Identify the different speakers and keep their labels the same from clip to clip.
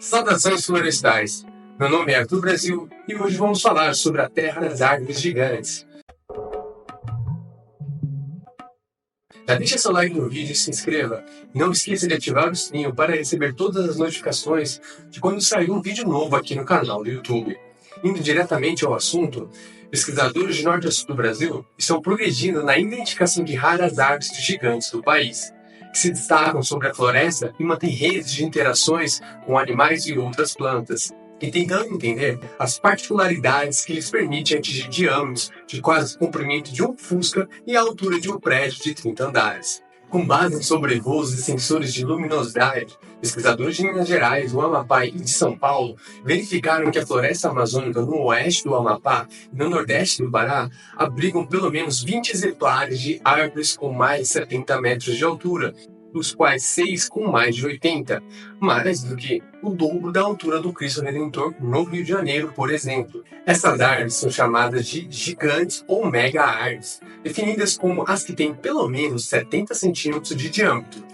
Speaker 1: Saudações florestais! Meu nome é Arthur Brasil e hoje vamos falar sobre a Terra das Árvores Gigantes. Já deixa seu like no vídeo e se inscreva. E não esqueça de ativar o sininho para receber todas as notificações de quando sair um vídeo novo aqui no canal do YouTube. Indo diretamente ao assunto, pesquisadores de norte a sul do Brasil estão progredindo na identificação de raras árvores gigantes do país, que se destacam sobre a floresta e mantêm redes de interações com animais e outras plantas, e tentando entender as particularidades que lhes permitem atingir diâmetros de quase o comprimento de um Fusca e a altura de um prédio de 30 andares. Com base em sobrevoos e sensores de luminosidade, pesquisadores de Minas Gerais, do Amapá e de São Paulo verificaram que a floresta amazônica no oeste do Amapá e no nordeste do Pará abrigam pelo menos 20 exemplares de árvores com mais de 70 metros de altura, dos quais 6 com mais de 80, mais do que o dobro da altura do Cristo Redentor no Rio de Janeiro, por exemplo. Essas árvores são chamadas de gigantes ou mega-árvores, definidas como as que têm pelo menos 70 centímetros de diâmetro,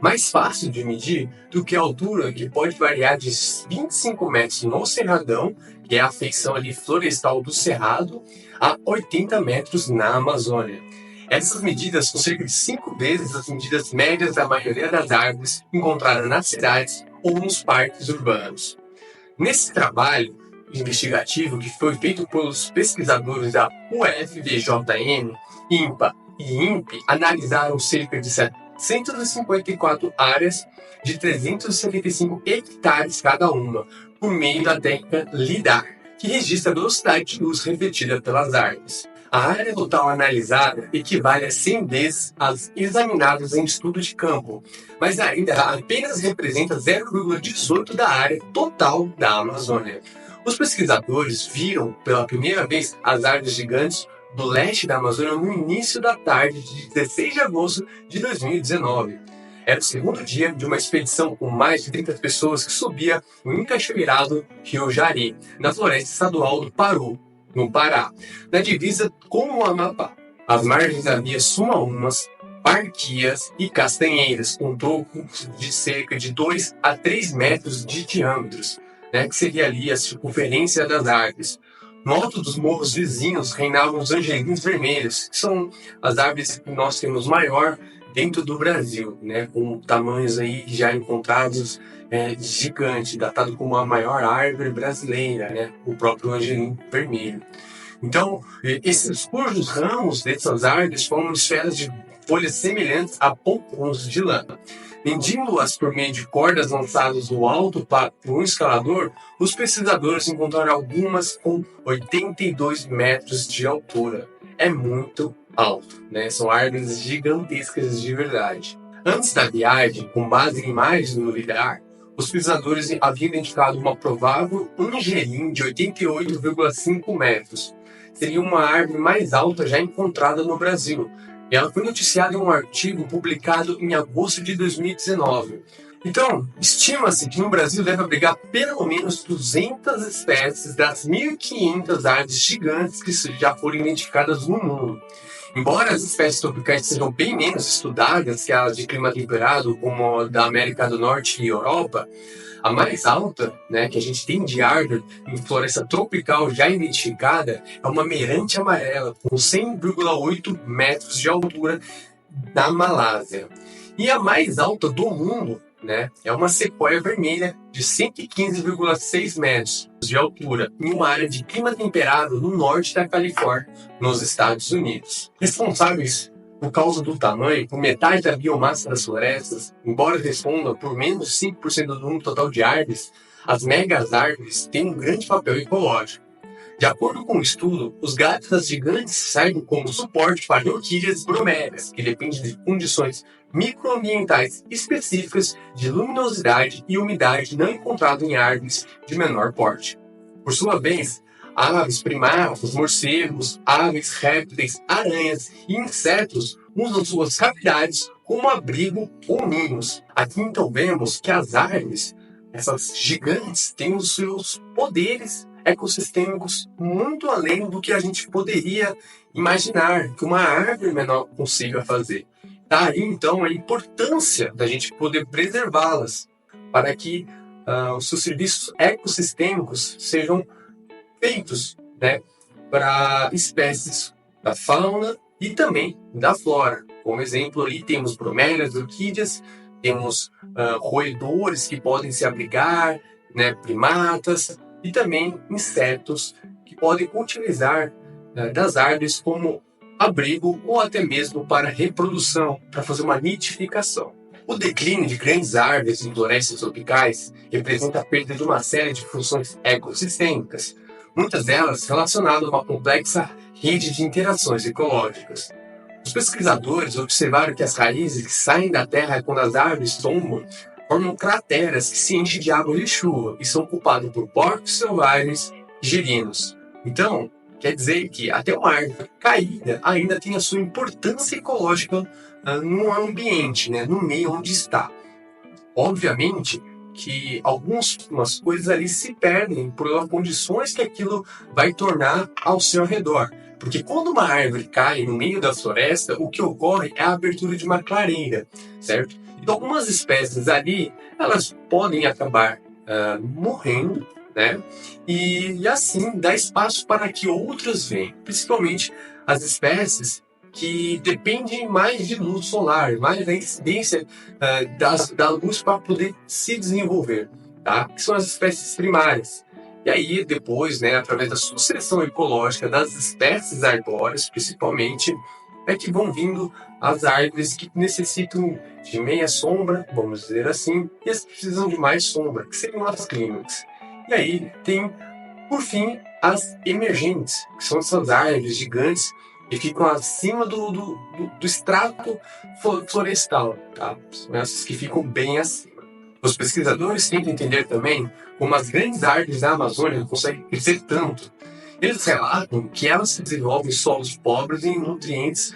Speaker 1: mais fácil de medir do que a altura, que pode variar de 25 metros no Cerradão, que é a feição ali florestal do Cerrado, a 80 metros na Amazônia. Essas medidas são cerca de 5 vezes as medidas médias da maioria das árvores encontradas nas cidades ou nos parques urbanos. Nesse trabalho investigativo que foi feito pelos pesquisadores da UFVJM, INPA e INPE, analisaram cerca de 754 áreas de 375 hectares cada uma, por meio da técnica LIDAR, que registra a velocidade de luz refletida pelas árvores. A área total analisada equivale a 100 vezes as examinadas em estudo de campo, mas ainda apenas representa 0,18 da área total da Amazônia. Os pesquisadores viram pela primeira vez as árvores gigantes do leste da Amazônia no início da tarde de 16 de agosto de 2019. Era o segundo dia de uma expedição com mais de 30 pessoas que subia o encachoeirado Rio Jari, na floresta estadual do Paru, no Pará, na divisa com o Amapá. As margens havia sumaúmas, parquias e castanheiras, com troncos de cerca de 2 a 3 metros de diâmetros, que seria ali a circunferência das árvores. No alto dos morros vizinhos reinavam os angelinos vermelhos, que são as árvores que nós temos maior dentro do Brasil, com tamanhos aí já encontrados gigante, datado como a maior árvore brasileira, o próprio angelino vermelho. Então, esses cujos ramos dessas árvores formam esferas de folhas semelhantes a pompons de lã. Medindo-as por meio de cordas lançadas do alto por um escalador, os pesquisadores encontraram algumas com 82 metros de altura. É muito alto, São árvores gigantescas de verdade. Antes da viagem, com base em imagens no LIDAR, os pesquisadores haviam identificado uma provável angelim de 88,5 metros. Seria uma árvore mais alta já encontrada no Brasil. E ela foi noticiada em um artigo publicado em agosto de 2019. Então, estima-se que no Brasil deve abrigar pelo menos 200 espécies das 1.500 árvores gigantes que já foram identificadas no mundo. Embora as espécies tropicais sejam bem menos estudadas que as de clima temperado, como a da América do Norte e Europa, a mais alta, que a gente tem de árvore em floresta tropical já identificada, é uma meirante amarela, com 100,8 metros de altura na Malásia. E a mais alta do mundo, é uma sequoia vermelha de 115,6 metros de altura, em uma área de clima temperado no norte da Califórnia, nos Estados Unidos. Responsáveis por causa do tamanho, por metade da biomassa das florestas, embora respondam por menos de 5% do número total de árvores, as megas árvores têm um grande papel ecológico. De acordo com o estudo, os galhos das gigantes servem como suporte para orquídeas bromélias, que dependem de condições microambientais específicas de luminosidade e umidade não encontrado em árvores de menor porte. Por sua vez, aves, primatas, morcegos, aves, répteis, aranhas e insetos usam suas cavidades como abrigo ou ninhos. Aqui então vemos que as árvores, essas gigantes, têm os seus poderes ecossistêmicos muito além do que a gente poderia imaginar que uma árvore menor consiga fazer. Daí então a importância da gente poder preservá-las, para que os seus serviços ecossistêmicos sejam feitos, né, para espécies da fauna e também da flora. Como exemplo, ali temos bromélias, orquídeas, temos roedores que podem se abrigar, né, primatas e também insetos que podem utilizar das árvores como abrigo ou até mesmo para reprodução, para fazer uma nidificação. O declínio de grandes árvores em florestas tropicais representa a perda de uma série de funções ecossistêmicas, muitas delas relacionadas a uma complexa rede de interações ecológicas. Os pesquisadores observaram que as raízes que saem da terra quando as árvores tombam formam crateras que se enchem de água de chuva e são ocupadas por porcos selvagens e girinos. Então, quer dizer que até uma árvore caída ainda tem a sua importância ecológica no ambiente, né, no meio onde está. Obviamente que algumas coisas ali se perdem por condições que aquilo vai tornar ao seu redor. Porque quando uma árvore cai no meio da floresta, o que ocorre é a abertura de uma clareira, certo? Então algumas espécies ali, elas podem acabar morrendo, né? E assim dá espaço para que outras venham, principalmente as espécies que dependem mais de luz solar, mais da incidência da luz para poder se desenvolver, tá? Que são as espécies primárias. E aí, depois, né, através da sucessão ecológica das espécies arbóreas, principalmente, é que vão vindo as árvores que necessitam de meia sombra, vamos dizer assim, e as que precisam de mais sombra, que seriam as clímax. E aí tem, por fim, as emergentes, que são essas árvores gigantes que ficam acima do extrato florestal, tá? São essas que ficam bem acima. Os pesquisadores tentam entender também como as grandes árvores da Amazônia conseguem crescer tanto. Eles relatam que elas se desenvolvem em solos pobres em nutrientes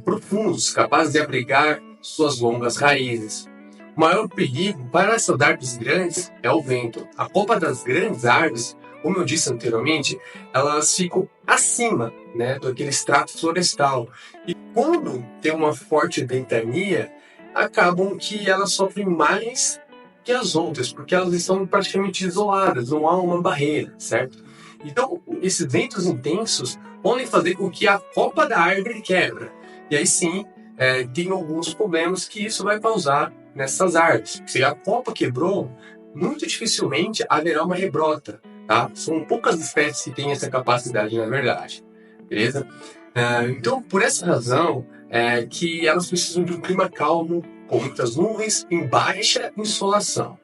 Speaker 1: profundos, capazes de abrigar suas longas raízes. O maior perigo para essas árvores grandes é o vento. A copa das grandes árvores, como eu disse anteriormente, elas ficam acima, né, daquele extrato florestal. E quando tem uma forte ventania, acabam que elas sofrem mais que as outras, porque elas estão praticamente isoladas, não há uma barreira, certo? Então, esses ventos intensos podem fazer com que a copa da árvore quebra. E aí sim, tem alguns problemas que isso vai causar nessas árvores. Se a copa quebrou, muito dificilmente haverá uma rebrota, tá? São poucas espécies que têm essa capacidade, na verdade. Beleza? Então, por essa razão, que elas precisam de um clima calmo, com muitas nuvens, em baixa insolação.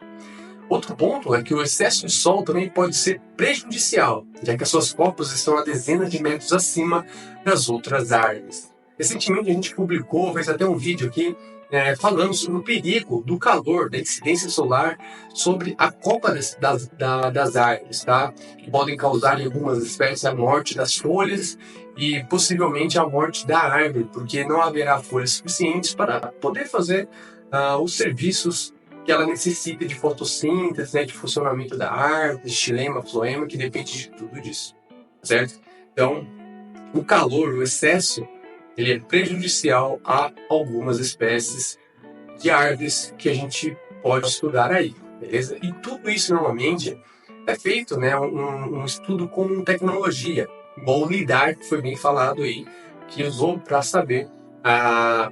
Speaker 1: Outro ponto é que o excesso de sol também pode ser prejudicial, já que as suas copas estão a dezenas de metros acima das outras árvores. Recentemente a gente publicou, fez até um vídeo aqui, falando sobre o perigo do calor, da incidência solar sobre a copa das árvores, tá? Que podem causar em algumas espécies a morte das folhas e possivelmente a morte da árvore, porque não haverá folhas suficientes para poder fazer os serviços que ela necessita de fotossíntese, né, de funcionamento da árvore, de xilema, floema, que depende de tudo disso, certo? Então, o calor, o excesso, ele é prejudicial a algumas espécies de árvores que a gente pode estudar aí, beleza? E tudo isso, normalmente, é feito, né, um estudo com tecnologia, igual o LIDAR, que foi bem falado aí, que usou para saber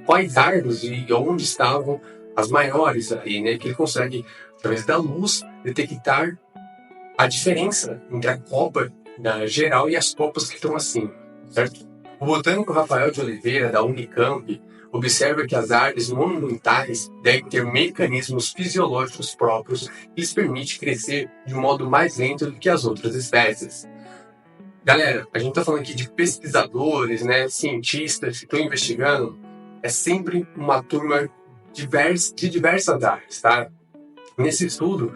Speaker 1: quais árvores e onde estavam as maiores aí, né, que ele consegue, através da luz, detectar a diferença entre a copa geral e as copas que estão acima, certo? O botânico Rafael de Oliveira, da Unicamp, observa que as árvores monumentais devem ter mecanismos fisiológicos próprios que lhes permitem crescer de um modo mais lento do que as outras espécies. Galera, a gente está falando aqui de pesquisadores, né, cientistas que estão investigando, é sempre uma turma de diversas áreas, tá? Nesse estudo,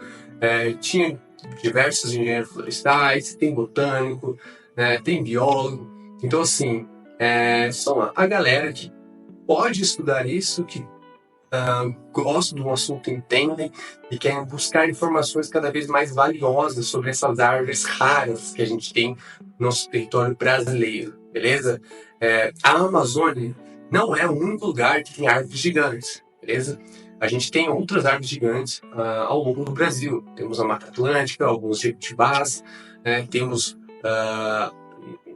Speaker 1: tinha diversos engenheiros florestais, tem botânico, né, tem biólogo. Então, assim, são a galera que pode estudar isso, que gostam do assunto, entendem e querem buscar informações cada vez mais valiosas sobre essas árvores raras que a gente tem no nosso território brasileiro, beleza? A Amazônia não é o único lugar que tem árvores gigantes, beleza? a gente tem outras árvores gigantes ao longo do Brasil. Temos a Mata Atlântica, alguns jequitibás, né? Temos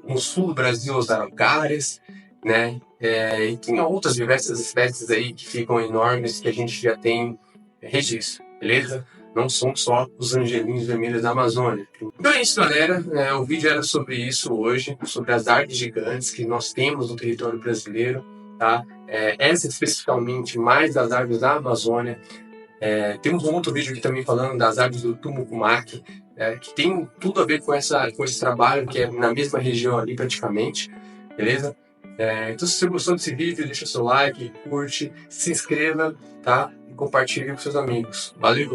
Speaker 1: no sul do Brasil os araucárias, né? E tem outras diversas espécies aí que ficam enormes que a gente já tem registro, beleza? Não são só os angelinhos vermelhos da Amazônia. Então é isso, galera. O vídeo era sobre isso hoje, sobre as árvores gigantes que nós temos no território brasileiro, tá? Essa especificamente mais das árvores da Amazônia. Temos um outro vídeo aqui também falando das árvores do Tumucumaque, que tem tudo a ver com esse trabalho, que é na mesma região ali praticamente, beleza? Então se você gostou desse vídeo, deixa seu like, curte, se inscreva, tá? E compartilhe com seus amigos. Valeu!